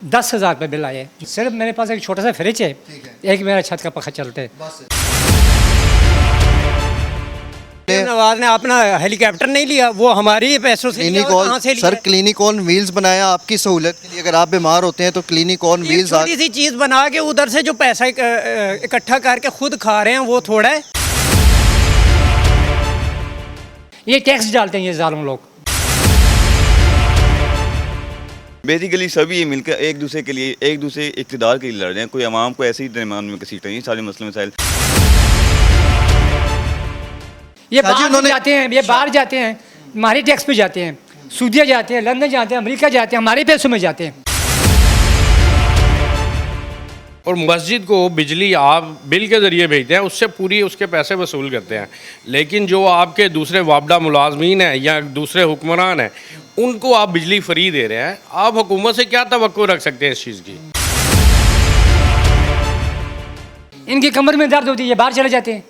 10,000 रुपये बिल आए। सिर्फ मेरे पास एक छोटा सा फ्रिज है, एक मेरा छत का पंखा चलता है। नवाज ने अपना हेलीकॉप्टर नहीं लिया, वो हमारे ही पैसों से लिया, और कहाँ से लिया? सर क्लिनिक ऑन व्हील्स बनाया आपकी सहूलत के लिए, अगर आप बीमार होते हैं तो क्लिनिक ऑन व्हील्स छोटी सी चीज बना के उधर से जो पैसा इकट्ठा करके खुद खा रहे हैं वो थोड़ा है। ये टैक्स डालते हैं ये जालिम लोग। बेसिकली सभी मिलकर एक दूसरे के लिए, एक दूसरे इक़्तिदार के लिए लड़ रहे हैं। कोई आवाम को ऐसे ही दरमियान में घसीटते नहीं, सारे मसले मसाइल। ये बाहर जाते हैं, ये बाहर जाते हैं, हमारे टैक्स पे जाते हैं, सऊदीया जाते हैं, लंदन जाते हैं, अमेरिका जाते हैं, हमारे पैसों में जाते हैं। और मस्जिद को बिजली आप बिल के ज़रिए भेजते हैं, उससे पूरी उसके पैसे वसूल करते हैं। लेकिन जो आपके दूसरे वाबदा मुलाजमीन हैं या दूसरे हुक्मरान हैं, उनको आप बिजली फ्री दे रहे हैं। आप हुकूमत से क्या तवक्को रख सकते हैं इस चीज़ की? इनकी कमर में दर्द होती है, ये बाहर चले जाते हैं।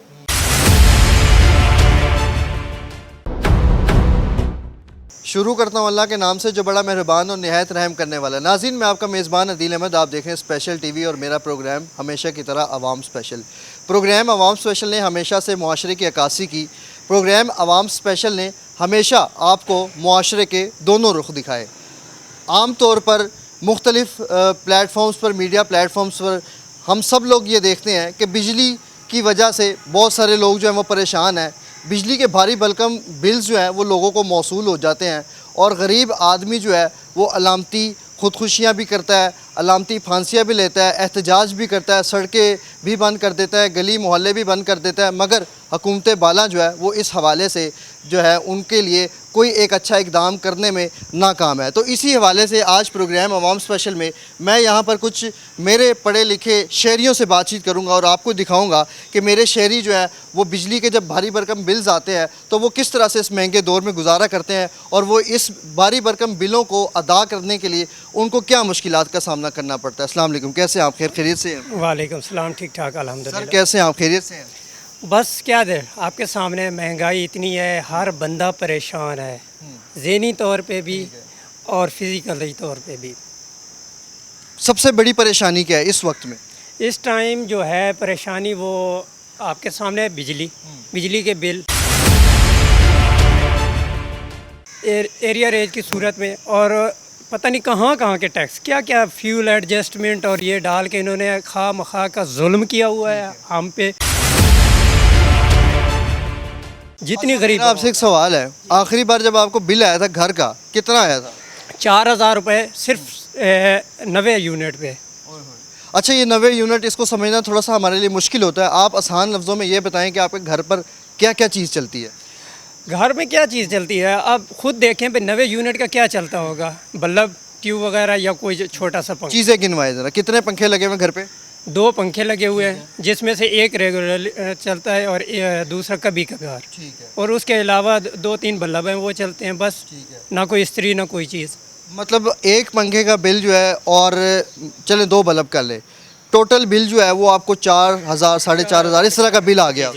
शुरू करता हूँ अल्लाह के नाम से जो बड़ा मेहरबान और निहायत रहम करने वाला है। नाज़रीन, मैं आपका मेज़बान अदील अहमद, आप देख रहे हैं स्पेशल टीवी और मेरा प्रोग्राम हमेशा की तरह अवाम स्पेशल। प्रोग्राम अवाम स्पेशल ने हमेशा से मुआशरे की अक्कासी की। प्रोग्राम अवाम स्पेशल ने हमेशा आपको मुआशरे के दोनों रुख दिखाए। आम तौर पर मुख्तलिफ़ प्लेटफॉर्म्स पर, मीडिया प्लेटफॉर्म्स पर हम सब लोग ये देखते हैं कि बिजली की वजह से बहुत सारे लोग जो हैं वो परेशान हैं। बिजली के भारी भरकम बिल्स जो हैं वो लोगों को मौसूल हो जाते हैं और गरीब आदमी जो है वो अलामती ख़ुदकुशियाँ भी करता है, अलामती फांसियाँ भी लेता है, एहतजाज भी करता है, सड़कें भी बंद कर देता है, गली मोहल्ले भी बंद कर देता है। मगर हुकूमत बाला जो है वो इस हवाले से जो है उनके लिए कोई एक अच्छा इकदाम करने में नाकाम है। तो इसी हवाले से आज प्रोग्राम अवाम स्पेशल में मैं यहाँ पर कुछ मेरे पढ़े लिखे शहरियों से बातचीत करूँगा और आपको दिखाऊँगा कि मेरे शहरी जो है वो बिजली के जब भारी भरकम बिल्स आते हैं तो वो किस तरह से इस महंगे दौर में गुजारा करते हैं और वो इस भारी भरकम बिलों को अदा करने के लिए उनको क्या मुश्किलात का सामना करना पड़ता है। अस्सलाम वालेकुम, कैसे हैं आप? खैरियत से हैं? वालेकुम सलाम, ठीक ठाक सर अल्हम्दुलिल्लाह। कैसे हैं आप? खैरियत से हैं? बस क्या दे, आपके सामने महंगाई इतनी है, हर बंदा परेशान है, ज़हनी तौर पे भी और फिज़िकली तौर पे भी। सबसे बड़ी परेशानी क्या है इस वक्त में? इस टाइम जो है परेशानी वो आपके सामने है, बिजली के बिल एरिया रेंज की सूरत में, और पता नहीं कहाँ कहाँ के टैक्स, क्या क्या फ्यूल एडजस्टमेंट और ये डाल के इन्होंने खा मखा का जुल्म किया हुआ है हम पे। जितनी गरीब। आपसे एक सवाल है, आखिरी बार जब आपको बिल आया था घर का कितना आया था? 4,000 रुपये सिर्फ 90 यूनिट पे। अच्छा, ये 90 यूनिट, इसको समझना थोड़ा सा हमारे लिए मुश्किल होता है। आप आसान लफ्ज़ों में ये बताएं कि आपके घर पर क्या क्या चीज़ चलती है? घर में क्या चीज़ चलती है आप खुद देखें भाई, 90 यूनिट का क्या चलता होगा? बल्ब, ट्यूब वगैरह या कोई छोटा सा पंखा। चीज़ें गिनवाएं ज़रा, कितने पंखे लगे हुए घर पे? 2 पंखे लगे हुए हैं, जिसमें से एक रेगुलर चलता है और दूसरा कभी कभार, और उसके अलावा 2-3 बल्ब हैं वो चलते हैं बस। ना कोई इस्त्री ना कोई चीज़। मतलब एक पंखे का बिल जो है, और चले 2 बल्ब कर ले, टोटल बिल जो है वो आपको 4,000 4,500 इस तरह का बिल आ गया।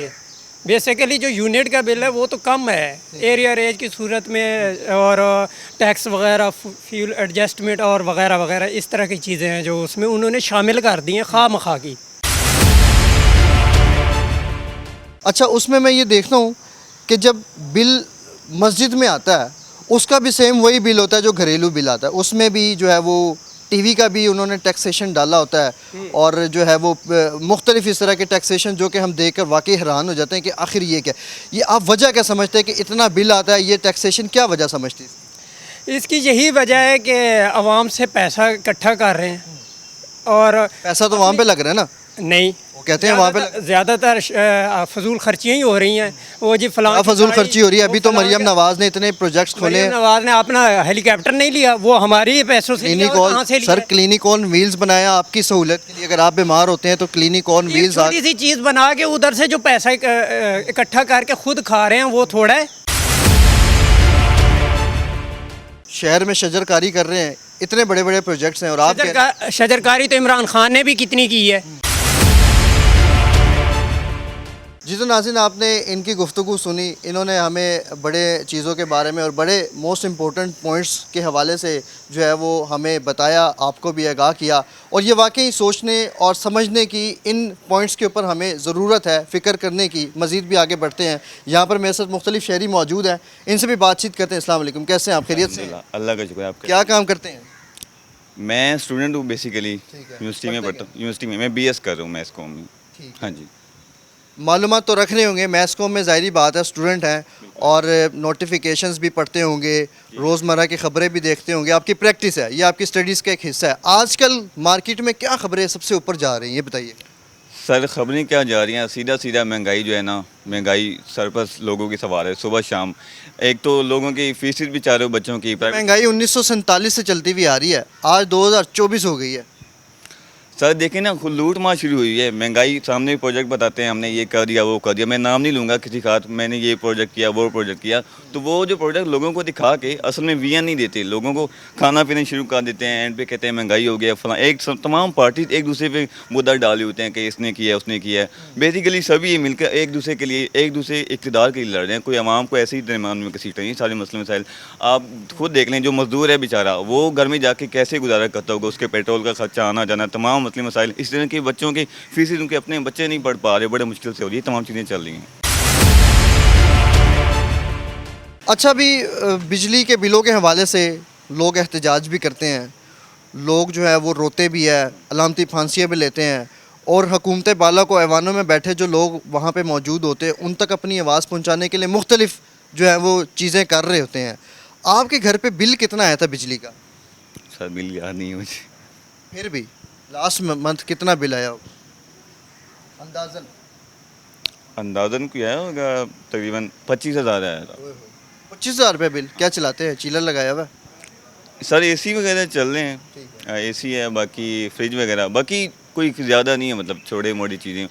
बेसिकली जो यूनिट का बिल है वो तो कम है एरिया रेंज की सूरत में, और टैक्स वगैरह, फ्यूल एडजस्टमेंट और वगैरह वगैरह इस तरह की चीज़ें हैं जो उसमें उन्होंने शामिल कर दी हैं खा मखा की। अच्छा, उसमें मैं ये देखता हूँ कि जब बिल मस्जिद में आता है उसका भी सेम वही बिल होता है जो घरेलू बिल आता है, उसमें भी जो है वो टीवी का भी उन्होंने टैक्सेशन डाला होता है, और जो है वो मुख्तलिफ इस तरह के टैक्सेशन जो कि हम देख कर वाकई हैरान हो जाते हैं कि आखिर ये क्या, ये आप वजह क्या समझते हैं कि इतना बिल आता है? ये टैक्सेशन क्या वजह समझती है? इसकी यही वजह है कि आवाम से पैसा इकट्ठा कर रहे हैं, और पैसा तो वहाँ पे लग रहा है ना? नहीं, वो कहते हैं वहाँ पे ज़्यादातर फजूल खर्चियाँ ही हो रही हैं। वो जी फलां फजूल खर्ची हो रही है। अभी तो मरियम नवाज ने इतने प्रोजेक्ट्स खोले। मरियम नवाज ने अपना हेलीकॉप्टर नहीं लिया, वो हमारे ही पैसों से लिया, और कहाँ से लिया? सर क्लिनिक ऑन व्हील्स बनाया आपकी सहूलत के लिए, अगर आप बीमार होते हैं तो क्लिनिक ऑन व्हील्स। छोटी सी चीज़ बना के उधर से जो पैसा इकट्ठा करके खुद खा रहे हैं वो थोड़ा है। शहर में शजरकारी कर रहे हैं, इतने बड़े बड़े प्रोजेक्ट्स हैं, और आप शजरकारी तो इमरान खान ने भी कितनी की है। जी तो नाज़रीन, आपने इनकी गुफ्तगू सुनी। इन्होंने हमें बड़े चीज़ों के बारे में और बड़े मोस्ट इम्पोर्टेंट पॉइंट्स के हवाले से जो है वो हमें बताया, आपको भी आगाह किया। और ये वाकई सोचने और समझने की इन पॉइंट्स के ऊपर हमें ज़रूरत है, फ़िक्र करने की। मज़ीद भी आगे बढ़ते हैं। यहाँ पर मेरे साथ मुख्तलिफ शहरी मौजूद हैं, इनसे भी बातचीत करते हैं। अस्सलाम वालेकुम, कैसे हैं आप? खैरियत से हैं? अल्लाह का शुक्र है। आपका क्या काम करते हैं? मैं स्टूडेंट हूँ बेसिकली, ठीक है। यूनिवर्सिटी में पढ़ते पढ़ता हूँ। यूनिवर्सिटी में मैं बीएस कर रहा हूँ मैथ्स कॉम में। ठीक हाँ जी। मालूमात तो रख रहे होंगे, मैथ्स कॉम में ज़ाहिरी बात है, स्टूडेंट हैं और नोटिफिकेशंस भी पढ़ते होंगे, रोज़मर्रा की ख़बरें भी देखते होंगे। आपकी प्रैक्टिस है, ये आपकी स्टडीज़ का एक हिस्सा है। आजकल मार्केट में क्या ख़बरें सबसे ऊपर जा रही हैं, ये बताइए। सर खबरें क्या जा रही हैं, सीधा सीधा महंगाई जो है ना, महंगाई सर पर लोगों की सवार है सुबह शाम। एक तो लोगों की फीस बेचारे बच्चों की प्राइवेट। महंगाई 1947 से चलती हुई आ रही है, आज 2024 हो गई है। सर देखें ना, खुद लूट मार शुरू हुई है। महंगाई सामने प्रोजेक्ट बताते हैं, हमने ये कर दिया वो कर दिया, मैं नाम नहीं लूँगा किसी खास, मैंने ये प्रोजेक्ट किया वो प्रोजेक्ट किया। तो वो जो प्रोजेक्ट लोगों को दिखा के असल में विया नहीं देते, लोगों को खाना पीना शुरू कर देते हैं। एंड पे कहते हैं महंगाई हो गया फला, तमाम पार्टी एक दूसरे पे मुद्दा डाले होते हैं कि इसने किया उसने किया। बेसिकली सभी ये मिलकर एक दूसरे के लिए, एक दूसरे इक़्तिदार के लिए लड़ रहे हैं। कोई आवाम को ऐसे ही दरमियान में घसीट रही है सारे मसले मसाइल। आप खुद देख लें, जो मजदूर है बेचारा, वो घर में जाके कैसे गुजारा करता होगा, उसके पेट्रोल का खर्चा, आना जाना, तमाम मसले मसाइल। इस तरह के बच्चों की फीसें उनके अपने बच्चे नहीं पढ़ पा रहे, बड़े मुश्किल से हो रही है, तमाम चीज़ें चल रही हैं। अच्छा, अभी बिजली के बिलों के हवाले से लोग एहतजाज भी करते हैं, लोग जो है वो रोते भी है, अलामती फांसियाँ भी लेते हैं और हुकूमत बाला को ऐवानों में बैठे जो लोग वहाँ पे मौजूद होते हैं उन तक अपनी आवाज़ पहुँचाने के लिए मुख्तलिफ जो है वो चीज़ें कर रहे होते हैं। आपके घर पे बिल कितना आया था बिजली का? सर बिल याद नहीं है मुझे। फिर भी लास्ट मंथ कितना बिल आया होगा अंदाज़न? अंदाज़न क्या है होगा, तकरीबन 25,000 आया था। 25,000 रुपये बिल। क्या चलाते हैं? चीलर लगाया हुआ है? सर एसी वगैरह चल रहे हैं, एसी है, बाकी फ्रिज वगैरह, बाकी कोई ज़्यादा नहीं है, मतलब छोटे मोटी चीज़ें।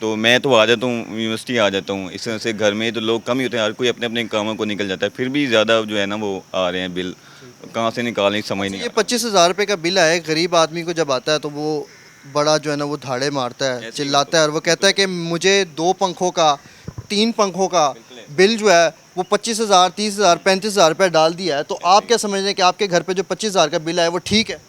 तो मैं तो आ जाता हूँ, यूनिवर्सिटी आ जाता हूँ, इस तरह से घर में तो लोग कम ही होते हैं, हर कोई अपने अपने कामों को निकल जाता है। फिर भी ज़्यादा जो है ना वो आ रहे हैं बिल, कहाँ से निकालें समझ नहीं। ये 25,000 रुपये का बिल आया, गरीब आदमी को जब आता है तो वो बड़ा जो है ना वो धाड़े मारता है, चिल्लाता है और वो कहता है कि मुझे 2 पंखों का 3 पंखों का बिल जो है वो 25,000, 30,000, 35,000 रुपये डाल दिया है। तो आप क्या समझ रहे हैं कि आपके घर पे जो 25,000 का बिल आया वो ठीक है?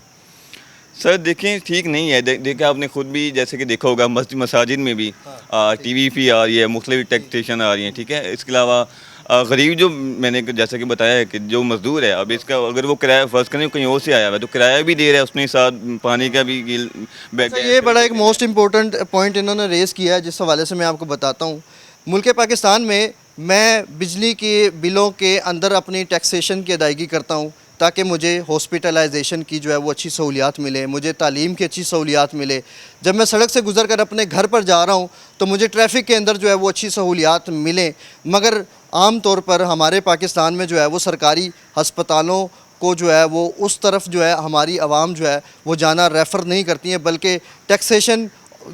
सर देखें, ठीक नहीं है। देखें आपने खुद भी जैसे कि देखा होगा, मसाजिद में भी टीवी फी आ रही है, मुख्तलिफ टैक्सेशन आ रही है, ठीक है। इसके अलावा गरीब जो मैंने जैसा कि बताया है कि जो मजदूर है, अब इसका अगर वो किराया फर्ज करें कहीं और से आया हुआ है तो किराया भी दे रहा है, उसने साथ पानी का भी बिल। ये बड़ा एक मोस्ट इम्पोर्टेंट पॉइंट इन्होंने रेज़ किया है, जिस हवाले से मैं आपको बताता हूँ। मुल्क पाकिस्तान में मैं बिजली के बिलों के अंदर अपनी टैक्सेशन की अदायगी करता हूँ ताकि मुझे हॉस्पिटलाइजेशन की जो है वो अच्छी सहूलियात मिले, मुझे तालीम की अच्छी सहूलियात मिले। जब मैं सड़क से गुज़र कर अपने घर पर जा रहा हूँ तो मुझे ट्रैफिक के अंदर जो है वो अच्छी सहूलियात मिलें। मगर आम तौर पर हमारे पाकिस्तान में जो है वो सरकारी हस्पतालों को जो है वो उस तरफ जो है हमारी आवाम जो है वो जाना रेफ़र नहीं करती हैं, बल्कि टैक्सेशन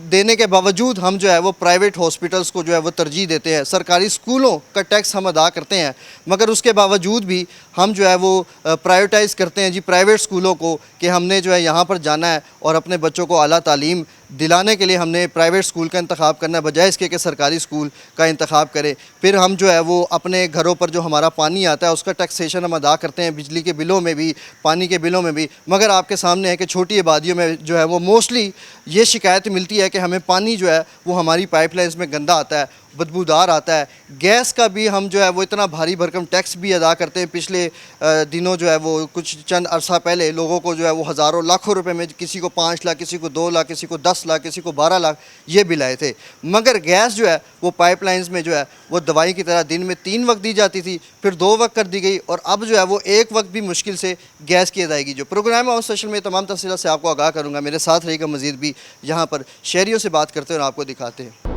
देने के बावजूद हम जो है वो प्राइवेट हॉस्पिटल्स को जो है वो तरजीह देते हैं। सरकारी स्कूलों का टैक्स हम अदा करते हैं, मगर उसके बावजूद भी हम जो है वो प्रायोरिटाइज़ करते हैं जी प्राइवेट स्कूलों को, कि हमने जो है यहाँ पर जाना है और अपने बच्चों को आला तालीम दिलाने के लिए हमने प्राइवेट स्कूल का इंतखाब करना है, बजाय इसके कि सरकारी स्कूल का इंतखाब करें। फिर हम जो है वो अपने घरों पर जो हमारा पानी आता है उसका टैक्सेशन हम अदा करते हैं, बिजली के बिलों में भी, पानी के बिलों में भी। मगर आपके सामने है कि छोटी आबादियों में जो है वो मोस्टली ये शिकायत मिलती है कि हमें पानी जो है वो हमारी पाइपलाइंस में गंदा आता है, बदबूदार आता है। गैस का भी हम जो है वो इतना भारी भरकम टैक्स भी अदा करते हैं। पिछले दिनों जो है वो कुछ चंद अरसा पहले लोगों को जो है वो हज़ारों लाखों रुपए में, किसी को 5 लाख, किसी को 2 लाख, किसी को 10 लाख, किसी को 12 लाख ये बिल आए थे। मगर गैस जो है वो पाइपलाइंस में जो है वो दवाई की तरह दिन में 3 वक्त दी जाती थी, फिर 2 वक्त कर दी गई और अब जो है वो 1 वक्त भी मुश्किल से गैस की अदायगी। जो प्रोग्राम है उस सेशन में तमाम तफसीलात से आपको आगाह करूँगा। मेरे साथ रहेगा मज़ीद भी यहाँ पर शहरियों से बात करते हैं और आपको दिखाते हैं।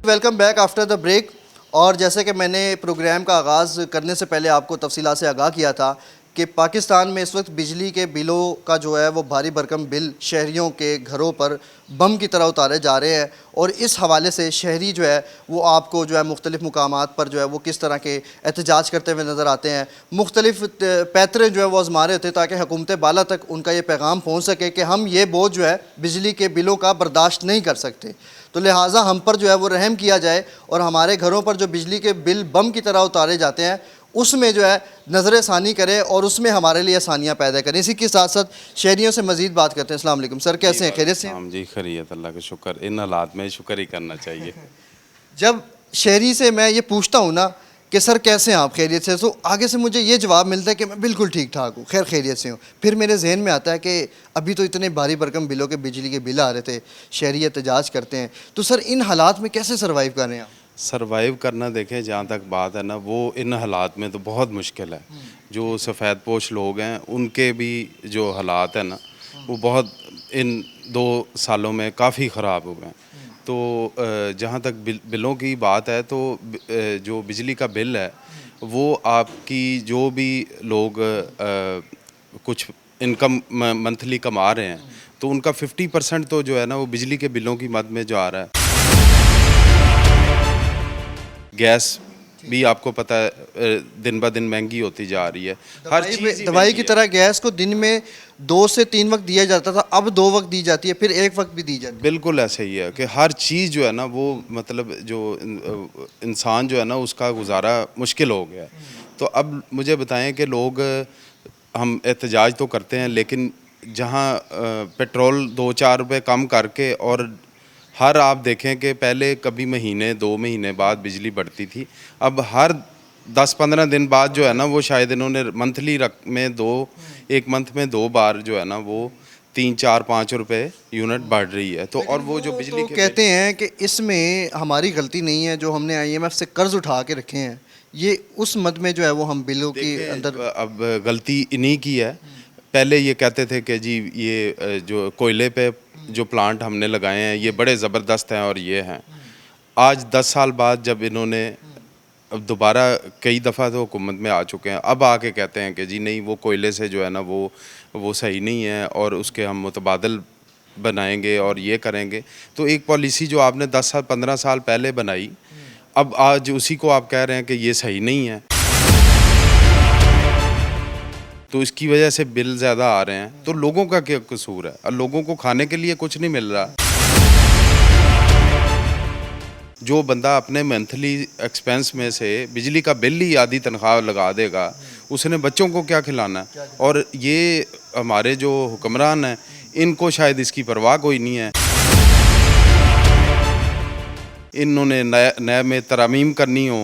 Welcome back after the break. और जैसे कि मैंने प्रोग्राम का आगाज़ करने से पहले आपको तफसीलात से आगाह किया था कि पाकिस्तान में इस वक्त बिजली के बिलों का जो है वो भारी भरकम बिल शहरियों के घरों पर बम की तरह उतारे जा रहे हैं, और इस हवाले से शहरी जो है वो आपको जो है मुख्तलिफ़ मुकामात पर जो है वो किस तरह के एहतजाज करते हुए नज़र आते हैं। मुख्तलिफ़ पैतरे जो है वो आजमा रहे होते ताकि हुकूमत बाला तक उनका ये पैगाम पहुँच सके कि हम ये बोझ जो है बिजली के बिलों का बर्दाश्त नहीं कर सकते, तो लिहाजा हम पर जो है वो रहम किया जाए और हमारे घरों पर जो बिजली के बिल बम की तरह उतारे जाते हैं उसमें जो है नज़र षानी करें और उसमें हमारे लिए आसानियाँ पैदा करें। इसी के साथ साथ शहरियों से मज़ीद बात करते हैं। अस्सलाम वालेकुम सर, कैसे हैं? खैरियत से हैं? हम जी खैरियत, अल्लाह का शुक्र। इन हालात में शुक्र ही करना चाहिए। जब शहरी से मैं ये पूछता हूँ ना कि सर कैसे हैं आप, खैरियत से, तो आगे से मुझे ये जवाब मिलता है कि मैं बिल्कुल ठीक ठाक हूँ, खैर खैरियत से हूँ। फिर मेरे जहन में आता है कि अभी तो इतने भारी भरकम बिलों के बिजली के बिल आ रहे थे, शहरी एहतजाज करते हैं, तो सर इन हालात में कैसे सर्वाइव कर रहे हैं आप? सरवाइव करना, देखें जहाँ तक बात है ना, वो इन हालात में तो बहुत मुश्किल है। जो सफ़ेद पोश लोग हैं उनके भी जो हालात हैं ना वो बहुत इन 2 सालों में काफ़ी ख़राब हुए हैं। तो जहाँ तक बिलों की बात है तो जो बिजली का बिल है वो आपकी जो भी लोग कुछ इनकम मंथली कमा रहे हैं तो उनका 50% तो जो है ना वो बिजली के बिलों की मद में जा रहा है। गैस भी आपको पता है दिन ब दिन महंगी होती जा रही है। हर चीज़ दवाई की तरह गैस को दिन में 2 से 3 वक्त दिया जाता था, अब 2 वक्त दी जाती है, फिर 1 वक्त भी दी जाती है। बिल्कुल ऐसे ही है कि हर चीज़ जो है ना वो मतलब जो इंसान जो है ना उसका गुजारा मुश्किल हो गया है। तो अब मुझे बताएं कि लोग, हम एहतजाज तो करते हैं लेकिन जहाँ पेट्रोल 2-4 रुपए कम करके, और हर आप देखें कि पहले कभी महीने 2 महीने बाद बिजली बढ़ती थी, अब हर 10-15 दिन बाद जो है ना वो शायद इन्होंने मंथली में एक मंथ में 2 बार जो है ना वो 3-4-5 रुपए यूनिट बढ़ रही है। तो और वो जो बिजली के कहते हैं कि इसमें हमारी गलती नहीं है, जो हमने IMF से कर्ज उठा के रखे हैं, ये उस मद में जो है वो हम बिलों के अंदर, अब गलती इन्हीं की है। पहले ये कहते थे कि जी ये जो कोयले पे जो प्लांट हमने लगाए हैं ये बड़े ज़बरदस्त हैं और ये हैं। आज 10 साल बाद जब इन्होंने अब दोबारा कई दफ़ा तो हुकूमत में आ चुके हैं, अब आके कहते हैं कि जी नहीं वो कोयले से जो है ना वो सही नहीं है और उसके हम मुतबादल बनाएंगे और ये करेंगे। तो एक पॉलिसी जो आपने 10 साल 15 साल पहले बनाई, अब आज उसी को आप कह रहे हैं कि ये सही नहीं है। तो इसकी वजह से बिल ज़्यादा आ रहे हैं। तो लोगों का क्या कसूर है? और लोगों को खाने के लिए कुछ नहीं मिल रहा। जो बंदा अपने मंथली एक्सपेंस में से बिजली का बिल ही आधी तनख्वाह लगा देगा, उसने बच्चों को क्या खिलाना? और ये हमारे जो हुक्मरान हैं इनको शायद इसकी परवाह कोई नहीं है। इन्होंने नए में तरमीम करनी हो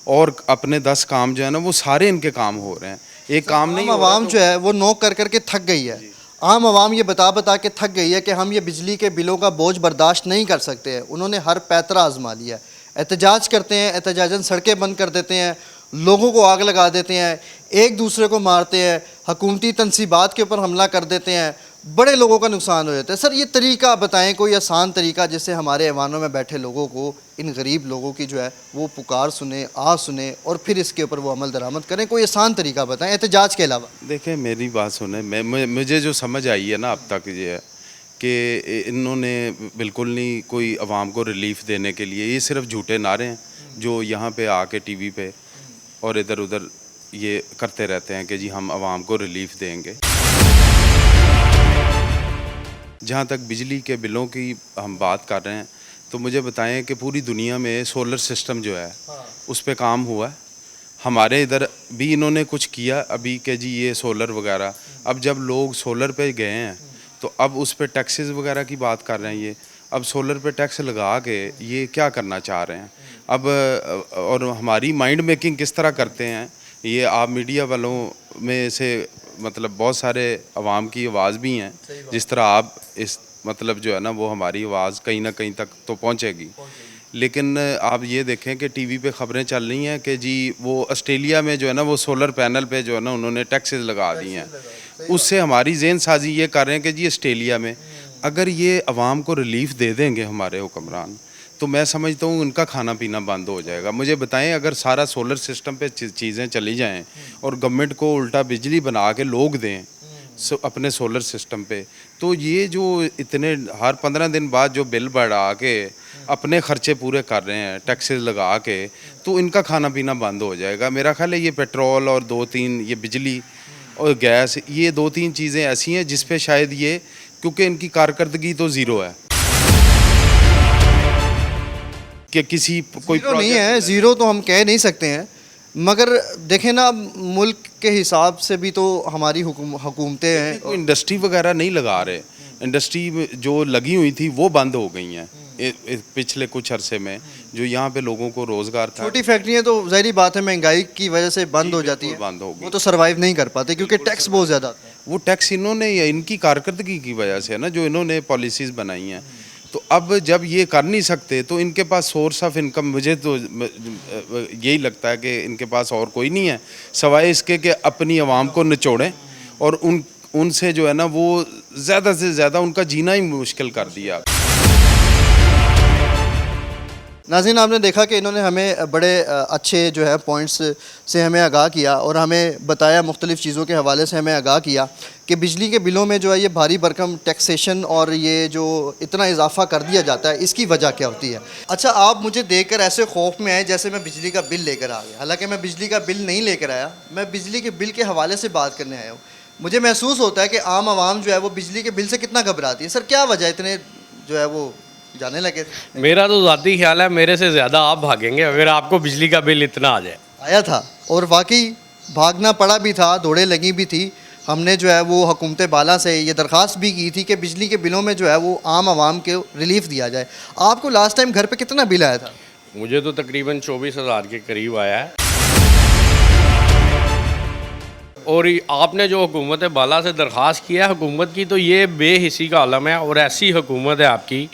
और अपने 10 काम जो है ना वो सारे इनके काम हो रहे हैं, एक काम नहीं। आवाम जो है वो नोक कर करके थक गई है। आम आवाम ये बता के थक गई है कि हम ये बिजली के बिलों का बोझ बर्दाश्त नहीं कर सकते हैं। उन्होंने हर पैतरा आजमा लिया, एहतजाज करते हैं, एहतजाजन सड़कें बंद कर देते हैं, लोगों को आग लगा देते हैं, एक दूसरे को मारते हैं, हुकूमती तनसीबात के ऊपर हमला कर देते हैं, बड़े लोगों का नुकसान हो जाता है। सर ये तरीका बताएं, कोई आसान तरीका जिससे हमारे ऐवानों में बैठे लोगों को, इन गरीब लोगों की जो है वो पुकार सुने, सुने और फिर इसके ऊपर वो अमल दरामद करें। कोई आसान तरीका बताएं एहतजाज के अलावा। देखें मेरी बात सुने, मुझे जो समझ आई है ना अब तक ये है कि इन्होंने बिल्कुल नहीं कोई आवाम को रिलीफ देने के लिए, ये सिर्फ झूठे नारे हैं जो यहाँ पे आके TV पे और इधर उधर ये करते रहते हैं कि जी हम आवाम को रिलीफ देंगे। जहाँ तक बिजली के बिलों की हम बात कर रहे हैं तो मुझे बताएं कि पूरी दुनिया में सोलर सिस्टम जो है उस पे काम हुआ है। हमारे इधर भी इन्होंने कुछ किया अभी कि जी ये सोलर वगैरह, अब जब लोग सोलर पे गए हैं तो अब उस पे टैक्सेस वगैरह की बात कर रहे हैं। ये अब सोलर पे टैक्स लगा के ये क्या करना चाह रहे हैं अब, और हमारी माइंड मेकिंग किस तरह करते हैं ये आप मीडिया वालों में से मतलब बहुत सारे अवाम की आवाज़ भी हैं, जिस तरह आप इस मतलब जो है ना वो हमारी आवाज़ कहीं ना कहीं तक तो पहुंचेगी। लेकिन आप ये देखें कि TV पे ख़बरें चल रही हैं कि जी वो ऑस्ट्रेलिया में जो है ना वो सोलर पैनल पे जो है ना उन्होंने टैक्सेस लगा दी हैं। उससे हमारी ज़हन साजी ये कर रहे हैं कि जी ऑस्ट्रेलिया में अगर ये अवाम को रिलीफ दे देंगे हमारे हुक्मरान, तो मैं समझता हूँ उनका खाना पीना बंद हो जाएगा। मुझे बताएं, अगर सारा सोलर सिस्टम पे चीज़ें चली जाएं और गवर्नमेंट को उल्टा बिजली बना के लोग दें अपने सोलर सिस्टम पे, तो ये जो इतने हर 15 दिन बाद जो बिल बढ़ा के अपने खर्चे पूरे कर रहे हैं टैक्सेस लगा के, तो इनका खाना पीना बंद हो जाएगा। मेरा ख्याल है ये पेट्रोल और 2-3 ये बिजली और गैस, ये 2-3 चीज़ें ऐसी हैं जिस पे शायद ये, क्योंकि इनकी कारकर्दगी तो ज़ीरो है कि किसी कोई ज़ीरो नहीं है, ज़ीरो तो हम कह नहीं सकते हैं, मगर देखें ना मुल्क के हिसाब से भी तो हमारी हुकूमतें हैं। कोई इंडस्ट्री वगैरह नहीं लगा रहे। इंडस्ट्री जो लगी हुई थी वो बंद हो गई हैं पिछले कुछ अरसे में, जो यहाँ पे लोगों को रोज़गार था। छोटी फैक्ट्रियाँ तो ज़ाहिर बात है महंगाई की वजह से बंद हो जाती है, बंद हो गई। वो तो सरवाइव नहीं कर पाते क्योंकि टैक्स बहुत ज़्यादा आता है। वो टैक्स इन्होंने इनकी कारकर्दगी की वजह से है ना, जो इन्होंने पॉलिसीज़ बनाई हैं। तो अब जब ये कर नहीं सकते तो इनके पास सोर्स ऑफ इनकम, मुझे तो यही लगता है कि इनके पास और कोई नहीं है सवाए इसके कि अपनी आवाम को निचोड़ें और उनसे जो है ना वो ज़्यादा से ज़्यादा उनका जीना ही मुश्किल कर दिया। नाज़रीन, आपने देखा कि इन्होंने हमें बड़े अच्छे जो है पॉइंट्स से हमें आगाह किया और हमें बताया, मुख्तलिफ़ चीज़ों के हवाले से हमें आगाह किया कि बिजली के बिलों में जो है ये भारी भरकम टैक्सेशन और ये जो इतना इजाफा कर दिया जाता है, इसकी वजह क्या होती है। अच्छा, आप मुझे देखकर ऐसे खौफ में आए जैसे मैं बिजली का बिल लेकर आ गया। हालांकि मैं बिजली का बिल नहीं लेकर आया, मैं बिजली के बिल के हवाले से बात करने आया हूँ। मुझे महसूस होता है कि आम आवाम जो है वो बिजली के बिल से कितना घबराती है। सर, क्या वजह इतने जो है वो जाने लगे? मेरा तो ज़ाती ख्याल है मेरे से ज़्यादा आप भागेंगे अगर आपको बिजली का बिल इतना आ जाए। आया था और वाकई भागना पड़ा भी था, दौड़े लगी भी थी। हमने जो है वो हुकूमत बाला से ये दरख्वास्त भी की थी कि बिजली के बिलों में जो है वो आम आवाम के रिलीफ दिया जाए। आपको लास्ट टाइम घर पे कितना बिल आया था? मुझे तो तकरीबन 24,000 के करीब आया है। और आपने जो हुकूमत बाला से दरख्वास्त किया है हुकूमत की, तो ये बेहिसी का आलम है। और ऐसी हुकूमत है आपकी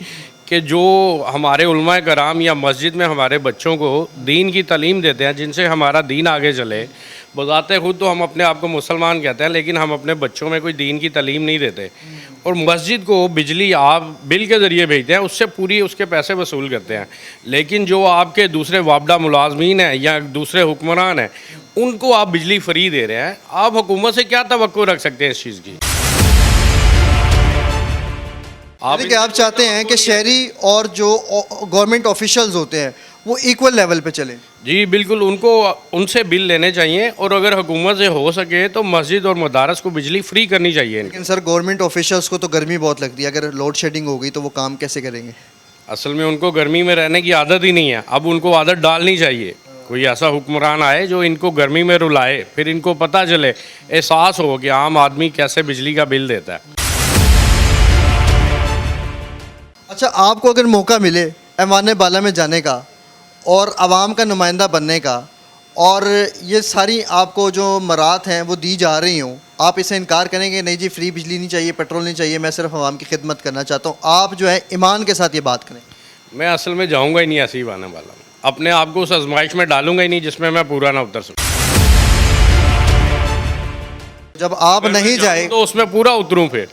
कि जो हमारे उलमा कराम या मस्जिद में हमारे बच्चों को दीन की तालीम देते हैं, जिनसे हमारा दीन आगे चले। बज़ाते खुद तो हम अपने आप को मुसलमान कहते हैं, लेकिन हम अपने बच्चों में कोई दीन की तालीम नहीं देते। और मस्जिद को बिजली आप बिल के ज़रिए भेजते हैं, उससे पूरी उसके पैसे वसूल करते हैं। लेकिन जो आपके दूसरे वाबडा मुलाजमीन हैं या दूसरे हुक्मरान हैं, उनको आप बिजली फ्री दे रहे हैं। आप हुकूमत से क्या तवक्को रख सकते हैं इस चीज़ की? आप चाहते हैं कि शहरी और जो गवर्नमेंट ऑफिशियल्स होते हैं वो इक्वल लेवल पे चलें? जी बिल्कुल, उनको उनसे बिल लेने चाहिए और अगर हुकूमत से हो सके तो मस्जिद और मदारस को बिजली फ्री करनी चाहिए। लेकिन सर, गवर्नमेंट ऑफिशियल्स को तो गर्मी बहुत लगती है, अगर लोड शेडिंग हो गई तो वो काम कैसे करेंगे? असल में उनको गर्मी में रहने की आदत ही नहीं है, अब उनको आदत डालनी चाहिए। कोई ऐसा हुक्मरान आए जो इनको गर्मी में रुलाए, फिर इनको पता चले, एहसास हो कि आम आदमी कैसे बिजली का बिल देता है। अच्छा, आपको अगर मौका मिले ऐवान बाला में जाने का और आवाम का नुमाइंदा बनने का, और ये सारी आपको जो मरात हैं वो दी जा रही हों, आप इसे इनकार करेंगे? नहीं जी, फ्री बिजली नहीं चाहिए, पेट्रोल नहीं चाहिए, मैं सिर्फ आवाम की खिदमत करना चाहता हूँ। आप जो है ईमान के साथ ये बात करें? मैं असल में जाऊँगा ही नहीं ऐसी ईवान बाला में, अपने आप को उस आजमाइश में डालूंगा ही नहीं जिसमें मैं पूरा ना उतर सकूँ। जब आप नहीं जाए तो उसमें पूरा उतरूँ फिर?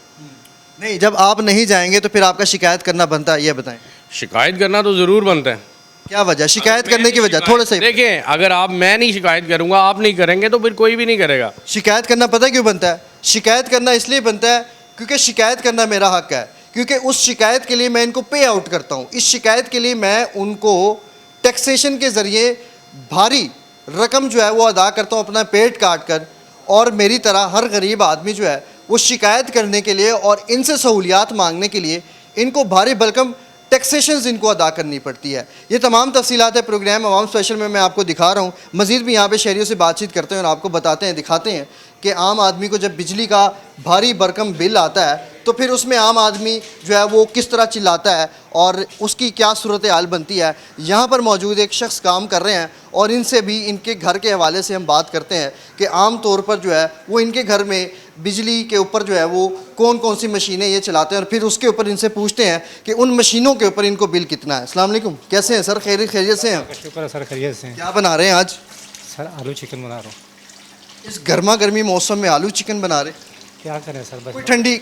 नहीं, जब आप नहीं जाएंगे तो फिर आपका शिकायत करना बनता है, ये बताएं। शिकायत करना तो ज़रूर बनता है। क्या वजह शिकायत करने की वजह? थोड़ा सा देखें, अगर मैं नहीं शिकायत करूंगा, आप नहीं करेंगे, तो फिर कोई भी नहीं करेगा। शिकायत करना पता क्यों बनता है? शिकायत करना इसलिए बनता है क्योंकि शिकायत करना मेरा हक है, क्योंकि उस शिकायत के लिए मैं इनको पे आउट करता हूँ। इस शिकायत के लिए मैं उनको टैक्सेशन के ज़रिए भारी रकम जो है वो अदा करता हूँ अपना पेट काट कर। और मेरी तरह हर गरीब आदमी जो है वो शिकायत करने के लिए और इनसे सहूलियात मांगने के लिए इनको भारी भरकम टैक्सेशंस इनको अदा करनी पड़ती है। ये तमाम तफसीलात है प्रोग्राम अवाम स्पेशल में मैं आपको दिखा रहा हूँ। मज़ीद भी यहाँ पे शहरियों से बातचीत करते हैं और आपको बताते हैं, दिखाते हैं कि आम आदमी को जब बिजली का भारी भरकम बिल आता है तो फिर उसमें आम आदमी जो है वो किस तरह चिल्लाता है और उसकी क्या सूरत हाल बनती है। यहाँ पर मौजूद एक शख्स काम कर रहे हैं और इनसे भी इनके घर के हवाले से हम बात करते हैं कि आम तौर पर जो है वो इनके घर में बिजली के ऊपर जो है वो कौन कौन सी मशीनें ये चलाते हैं और फिर उसके ऊपर इनसे पूछते हैं कि उन मशीनों के ऊपर इनको बिल कितना है। अस्सलाम वालेकुम, कैसे हैं सर? खैरियत से हैं? शुक्र है सर, खैरियत से हैं। क्या बना रहे हैं आज? सर आलू चिकन बना रहा हूँ। इस गर्मा गर्मी मौसम में आलू चिकन बना रहे? क्या करें सर, बस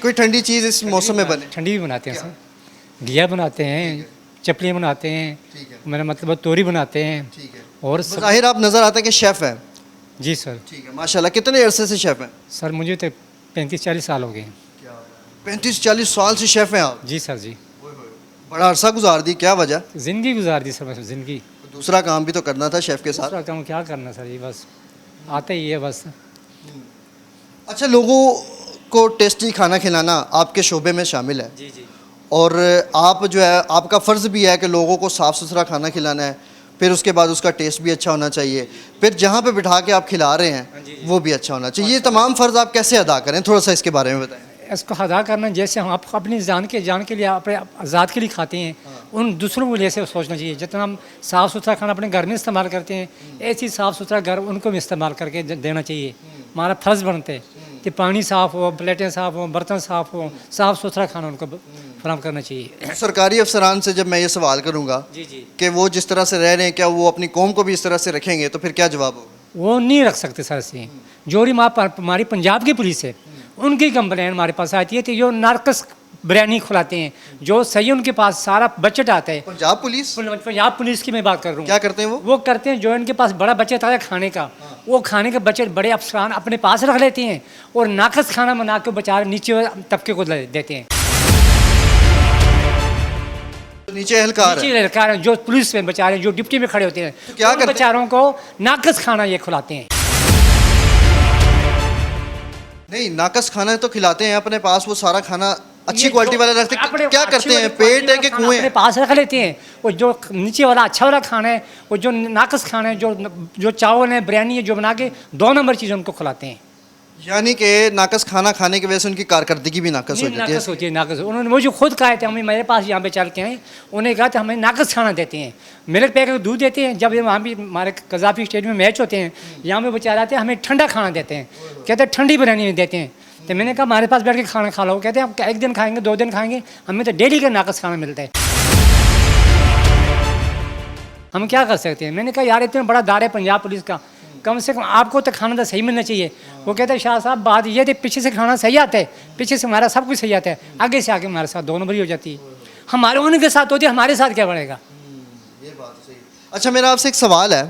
कोई ठंडी चीज़ इस मौसम में बने? ठंडी भी बनाते हैं सर, घिया बनाते हैं, चपलियाँ बनाते हैं, मेरा मतलब तोरी बनाते हैं ठीक है। और सब। जाहिर आप नज़र आते हैं कि शेफ़ हैं। जी सर। ठीक है, माशाल्लाह। कितने अरसे से शेफ़ हैं? सर मुझे तो 35-40 साल हो गए हैं। 35-40 साल से शेफ़ हैं आप? जी सर जी। बड़ा अरसा गुजार दी, क्या वजह? ज़िंदगी गुजार दी सर, बस ज़िंदगी। दूसरा काम भी तो करना था शेफ़ के साथ। दूसरा काम क्या करना सर, ये बस आता ही है बस। अच्छा, लोगों को टेस्टी खाना खिलाना आपके शोबे में शामिल है, जी जी। और आप जो है, आपका फ़र्ज़ भी है कि लोगों को साफ़ सुथरा खाना खिलाना है, फिर उसके बाद उसका टेस्ट भी अच्छा होना चाहिए, फिर जहाँ पे बिठा के आप खिला रहे हैं वो भी अच्छा होना चाहिए। ये तमाम फ़र्ज़ आप कैसे अदा करें, थोड़ा सा इसके बारे में बताएं। इसको अदा करना, जैसे हम आप अपनी जान के लिए, अपने आज़ाद के लिए खाते हैं, उन दूसरों को जैसे सोचना चाहिए। जितना हम साफ़ सुथरा खाना अपने घर में इस्तेमाल करते हैं, ऐसी साफ़ सुथरा घर उनको भी इस्तेमाल करके देना चाहिए। हमारा फ़र्ज़ बनता है कि पानी साफ़ हो, प्लेटें साफ़ हो, बर्तन साफ़ हो, साफ़ सुथरा खाना उनको फराहम करना चाहिए। सरकारी अफसरान से जब मैं ये सवाल करूँगा जी जी। कि वो जिस तरह से रह रहे हैं, क्या वो अपनी कौम को भी इस तरह से रखेंगे, तो फिर क्या जवाब होगा? वो नहीं रख सकते सर से। जो हमारी पंजाब की पुलिस है, उनकी कंप्लेन हमारे पास आती है कि जो नार्कस बिरयानी खुलाते हैं, जो सही उनके पास सारा बजट आता है। पंजाब पुलिस पंजाब पुलिस की मैं बात कर रहा हूँ। क्या करते हैं वो करते हैं, जो इनके पास बड़ा बजट आता है खाने का, वो खाने का बजट बड़े अफसरान अपने पास रख लेते हैं और नाकस खाना बना के बेचारे नीचे तबके को देते हैं। नीचे एहलकार है। नीचे एहलकार हैं, जो पुलिस में बेचारे, जो डिप्टी में खड़े होते हैं, तो क्या उन करते हैं? बेचारों को नाकस खाना ये खिलाते हैं। नहीं, नाकस खाना तो खिलाते हैं, अपने पास वो सारा खाना अच्छी ये क्वालिटी जो वाला रखते हैं। अपने क्या अच्छी करते हैं, वाली पेट क्वालिटी है कि वाला खाना कुएं? अपने पास रख लेते हैं। और जो नीचे वाला अच्छा वाला खाना है, वो जो नाकस खाना है, जो चावल है, बिरयानी है, जो बना के 2 नंबर चीज़ उनको खिलाते हैं। यानी कि नाकस खाना खाने की वजह से उनकी कारकर्दगी भी नाकस हो नहीं, जाती है। नाकस होती है, नाकस। उन्होंने वो जो खुद कहा थे, हमें मेरे पास यहाँ पे चल के आए, उन्हें कहा था हमें नाकस खाना देते हैं, मिल्क पैक दूध देते हैं। जब ये वहाँ भी हमारे कज़ाफी स्टेडियम में मैच होते हैं, यहाँ पे बेचारे आते हैं, हमें ठंडा खाना देते हैं, कहते हैं ठंडी बिरयानी देते हैं। तो मैंने कहा हमारे पास बैठ के खाना खा लो। कहते हैं हम 1 दिन खाएंगे, 2 दिन खाएंगे, हमें तो डेली का नाकस खाना मिलता है, हम क्या कर सकते हैं। मैंने कहा यार इतना बड़ा दार है पंजाब पुलिस का, कम से कम आपको तो खाना तो सही मिलना चाहिए। वो कहते हैं शाह साहब बात ये थी, पीछे से खाना सही आता है, पीछे से हमारा सब कुछ सही आता है, आगे से आके हमारे साथ 2 नंबरी हो जाती है। हमारे उनके साथ होती है, हमारे साथ क्या बढ़ेगा। ये बात सही। अच्छा, मेरा आपसे एक सवाल है,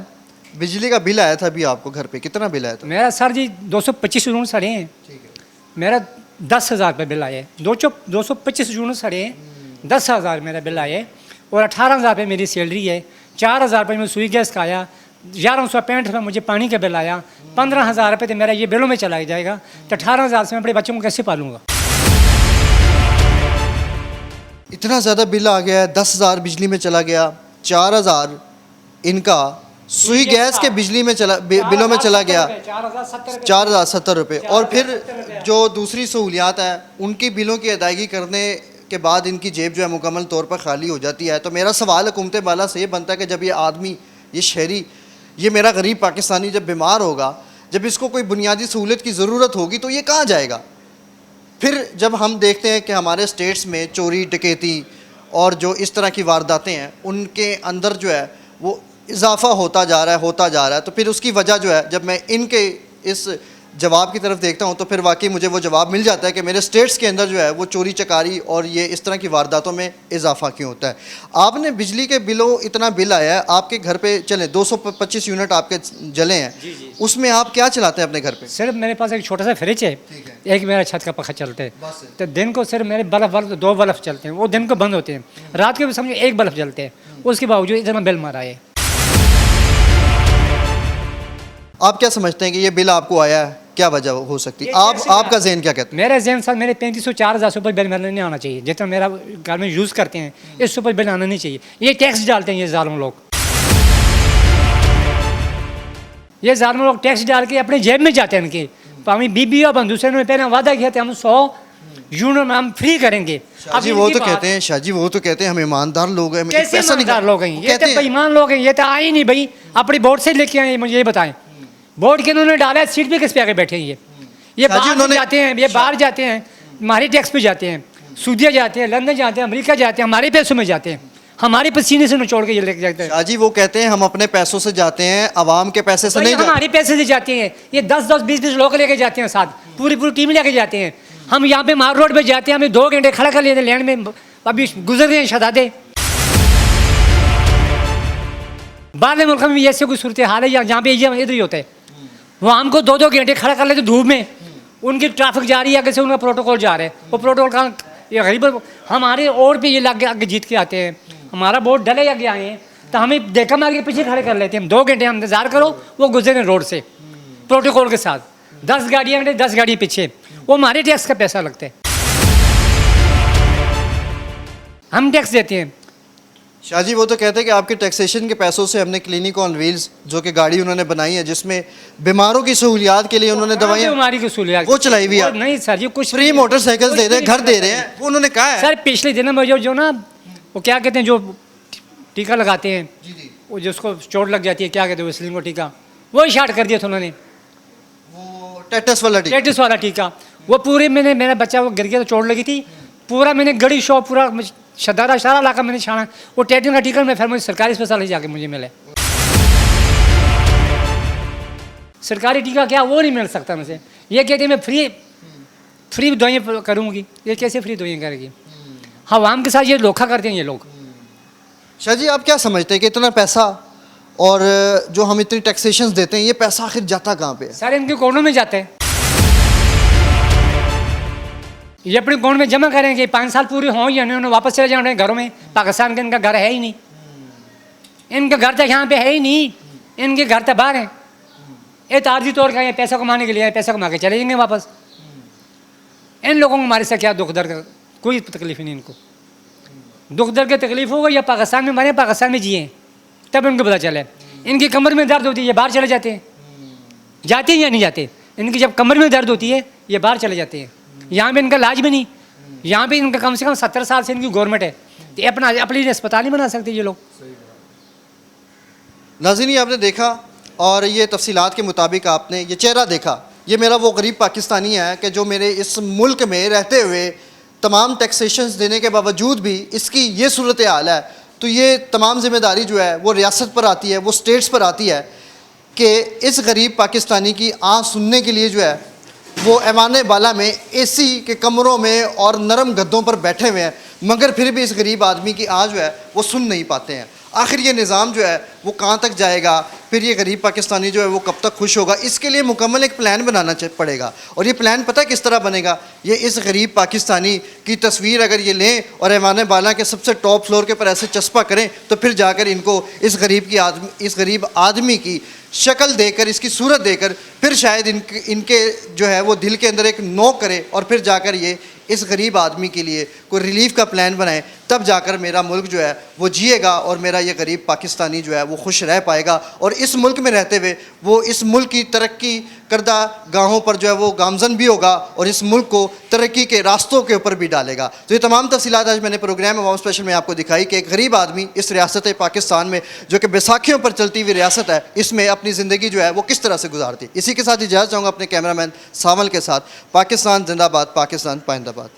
बिजली का बिल आया था अभी आपको घर पे, कितना बिल आया था? मेरा सर जी 225 यूनिट सड़े हैं। ठीक है। मेरा 10,000 रुपये बिल आए, 225 यूनिट सड़े हैं, 10,000 मेरा बिल आए, और 18,000 रुपये मेरी सैलरी है, 4,000 रुपये में सुई गैस का आया, 1165 रुपये मुझे पानी का बिल आया, 15,000 रुपये तो मेरा ये बिलों में चला जाएगा। तो 18,000 से मैं अपने बच्चों को कैसे पालूंगा। इतना ज़्यादा बिल आ गया है, 10,000 बिजली में चला गया, 4,000 इनका सुई गैस के बिजली में चला, बिलों में चला गया, 4,070 रुपये। और फिर जो दूसरी सहूलियात है, उनकी बिलों की अदायगी करने के बाद इनकी जेब जो है मुकम्मल तौर पर खाली हो जाती है। तो मेरा सवाल हुकूमत बाला से ये बनता है कि जब ये आदमी, ये शहरी, ये मेरा गरीब पाकिस्तानी जब बीमार होगा, जब इसको कोई बुनियादी सहूलत की ज़रूरत होगी, तो ये कहाँ जाएगा? फिर जब हम देखते हैं कि हमारे स्टेट्स में चोरी डकैती और जो इस तरह की वारदातें हैं, उनके अंदर जो है वो इजाफ़ा होता जा रहा है, तो फिर उसकी वजह जो है, जब मैं इनके इस जवाब की तरफ देखता हूँ, तो फिर वाकई मुझे वो जवाब मिल जाता है कि मेरे स्टेट्स के अंदर जो है वो चोरी चकारी और ये इस तरह की वारदातों में इजाफा क्यों होता है। आपने बिजली के बिलों, इतना बिल आया है आपके घर पे, चले 225 यूनिट आपके जले हैं, उसमें आप क्या चलाते हैं अपने घर पे? सिर्फ मेरे पास एक छोटा सा फ्रिज है, एक मेरा छत का पंखा चलता है, तो दिन को सिर्फ मेरे बल्ब 2 बल्ब चलते हैं, वो दिन को बंद होते हैं, रात के भी समझो 1 बल्ब जलते हैं, उसके बावजूद इतना बिल मारा है। आप क्या समझते हैं कि ये बिल आपको आया है, क्या वजह हो सकती है? आपका ज़हन क्या कहता है? मेरा ज़हन सर, मेरे 3500-4000 से ऊपर बिल मेरे नहीं आना चाहिए, जितना मेरा घर में यूज़ करते हैं इससे ऊपर बिल आना नहीं चाहिए। ये टैक्स डालते हैं ये जालिम लोग, ये जालिम लोग टैक्स डाल के अपने जेब में जाते हैं इनके। तो हमें बीबी और दूसरे ने पहले वादा किया था हम 100 यूनिट में हम फ्री करेंगे। शाहजी वो तो कहते हैं, शाहजी वो तो कहते हैं हम ईमानदार लोग हैं, कैसे ईमानदार लोग हैं? ये तो हैं। बेईमान लोग हैं, ये तो आए ही नहीं भाई, अपनी बोर्ड से लेके आए, मुझे ये बताएं बोर्ड के उन्होंने डाला है, सीट पे किस पे आके बैठे हैं ये बाहर जाते हैं, ये बाहर जाते हैं, हमारे टैक्स पे जाते हैं, सऊदीया जाते हैं, लंदन जाते हैं, अमेरिका जाते हैं, हमारे पैसों में जाते हैं, हमारे पसीने से निचोड़ के ये लेके जाते हैं। शाहजी वो कहते हैं हम अपने पैसों से जाते हैं, आवाम के पैसे से नहीं जाते। हमारे पैसे से जाते हैं, ये 10-10, 20-20 लोग लेके जाते हैं साथ, पूरी टीम लेके जाते हैं। हम यहाँ पे मार रोड पे जाते हैं, हमें 2 घंटे खड़ा कर लेते हैं लैंड में, अभी गुजर गए शहजादे। बाहर मुल्क में भी ऐसे कोई सूरत हाल है जहाँ पे ये इधर ही होता है। वो हमको 2-2 घंटे खड़ा कर लेते धूप में, उनकी ट्रैफिक जा रही है आगे से, उनका प्रोटोकॉल जा रहा है, वो प्रोटोकॉल कहाँ, ये गरीब हमारे और पे ये आगे आगे जीत के आते हैं। हमारा बहुत डले आगे आए हैं तो हमें देखा हम आगे पीछे खड़े कर लेते हैं। हम 2 घंटे हम इंतजार करो, वो गुजरे रोड से प्रोटोकॉल के साथ, 10 गाड़ियाँ 10 गाड़ी पीछे, वो हमारे टैक्स का पैसा लगता है, हम टैक्स देते हैं। शाहजी वो तो कहते हैं कि आपके टैक्सेशन के पैसों से हमने क्लिनिक ऑन व्हील्स जो कि गाड़ी उन्होंने बनाई है जिसमें बीमारों की सहूलियात के लिए उन्होंने दवाइयाँ बीमारी की सहूलियत वो चलाई हुई है। नहीं सर, ये कुछ फ्री मोटरसाइकिल दे रहे हैं, घर दे रहे हैं, वो उन्होंने कहा है। सर पिछले दिन में जो ना वो क्या कहते हैं, जो टीका लगाते हैं, वो जिसको चोट लग जाती है, क्या कहते हैं स्लिंग को टीका, वो ही शार्ट कर दिया था उन्होंने, वो टेटस वाला टीका। टेटिस वाला टीका। वो पूरे मैंने, मेरा बच्चा वो गिर गया तो चोट लगी थी, पूरा मैंने गड़ी शॉप पूरा शदारा सारा इलाका मैंने छाना, वो टेटिस का टीका मैं फिर मुझे सरकारी अस्पताल जाके मुझे मिले। सरकारी टीका क्या वो नहीं मिल सकता मुझे, ये कहते हैं मैं फ्री दवाइयाँ करूँगी, ये कैसे फ्री दवाइयाँ करेगी? हवाम के साथ ये धोखा करते हैं ये लोग। शाहजी आप क्या समझते हैं कि इतना पैसा और जो हम इतनी टैक्सेशन देते हैं ये पैसा आखिर जाता कहाँ पे है? सारे इनके अकाउंटों में जाते हैं, ये अपने अकाउंट में जमा करेंगे, 5 साल पूरे हों या नहीं उन्हें वापस चले जाए घरों में। पाकिस्तान का इनका घर है ही नहीं, इनका घर तो यहाँ पे है ही नहीं, इनके घर तो बाहर हैं। ये तो आर्जी तौर का ये पैसा कमाने के लिए आए, पैसा कमा के चले जाएंगे वापस। इन लोगों को हमारे से क्या दुख दर्द का कोई तकलीफ नहीं, इनको दुख दर्द की तकलीफ होगा या पाकिस्तान में मरे, पाकिस्तान में जिए तब इनको पता चले। इनकी कमर में दर्द होती है, ये बाहर चले जाते हैं, जाते हैं या नहीं जाते? इनकी जब कमर में दर्द होती है ये बाहर चले जाते हैं, यहाँ पे इनका इलाज भी नहीं, यहाँ पे इनका कम से कम 70 साल से इनकी गवर्नमेंट है, तो अपनी अस्पताल नहीं बना सकते ये लोग। नाज़रीन आपने देखा और ये तफसीलात के मुताबिक आपने ये चेहरा देखा, ये मेरा वो गरीब पाकिस्तानी है कि जो मेरे इस मुल्क में रहते हुए तमाम टैक्सेशंस देने के बावजूद भी इसकी ये सूरत हाल है। तो ये तमाम ज़िम्मेदारी जो है वो रियासत पर आती है, वो स्टेट्स पर आती है कि इस गरीब पाकिस्तानी की आह सुनने के लिए जो है वो ऐवान बाला में एसी के कमरों में और नरम गद्दों पर बैठे हुए हैं, मगर फिर भी इस गरीब आदमी की आह जो है वो सुन नहीं पाते हैं। आखिर ये निज़ाम जो है वो कहाँ तक जाएगा, फिर ये गरीब पाकिस्तानी जो है वो कब तक खुश होगा, इसके लिए मुकम्मल एक प्लान बनाना पड़ेगा। और ये प्लान पता किस तरह बनेगा? ये इस गरीब पाकिस्तानी की तस्वीर अगर ये लें और ऐवान बाला के सबसे टॉप फ्लोर के पर ऐसे चस्पा करें तो फिर जाकर इनको इस गरीब आदमी की शक्ल देकर, इसकी सूरत देकर फिर शायद इनके जो है वो दिल के अंदर एक नोक करे और फिर जाकर ये इस गरीब आदमी के लिए कोई रिलीफ का प्लान बनाए, तब जाकर मेरा मुल्क जो है वो जिएगा और मेरा ये गरीब पाकिस्तानी जो है वो खुश रह पाएगा। और इस मुल्क में रहते हुए वो इस मुल्क की तरक्की करदा गाहों पर जो है वो गामजन भी होगा और इस मुल्क को तरक्की के रास्तों के ऊपर भी डालेगा। तो ये तमाम तफसीलात आज मैंने प्रोग्राम अवाम स्पेशल में आपको दिखाई कि एक गरीब आदमी इस रियासत पाकिस्तान में जो कि बैसाखियों पर चलती हुई रियासत है, इसमें अपनी ज़िंदगी जो है वो किस तरह से गुजारती। इसी के साथ इजाज़त चाहूँगा अपने कैमरामैन सावल के साथ। पाकिस्तान जिंदाबाद, पाकिस्तान पाइंदाबाद।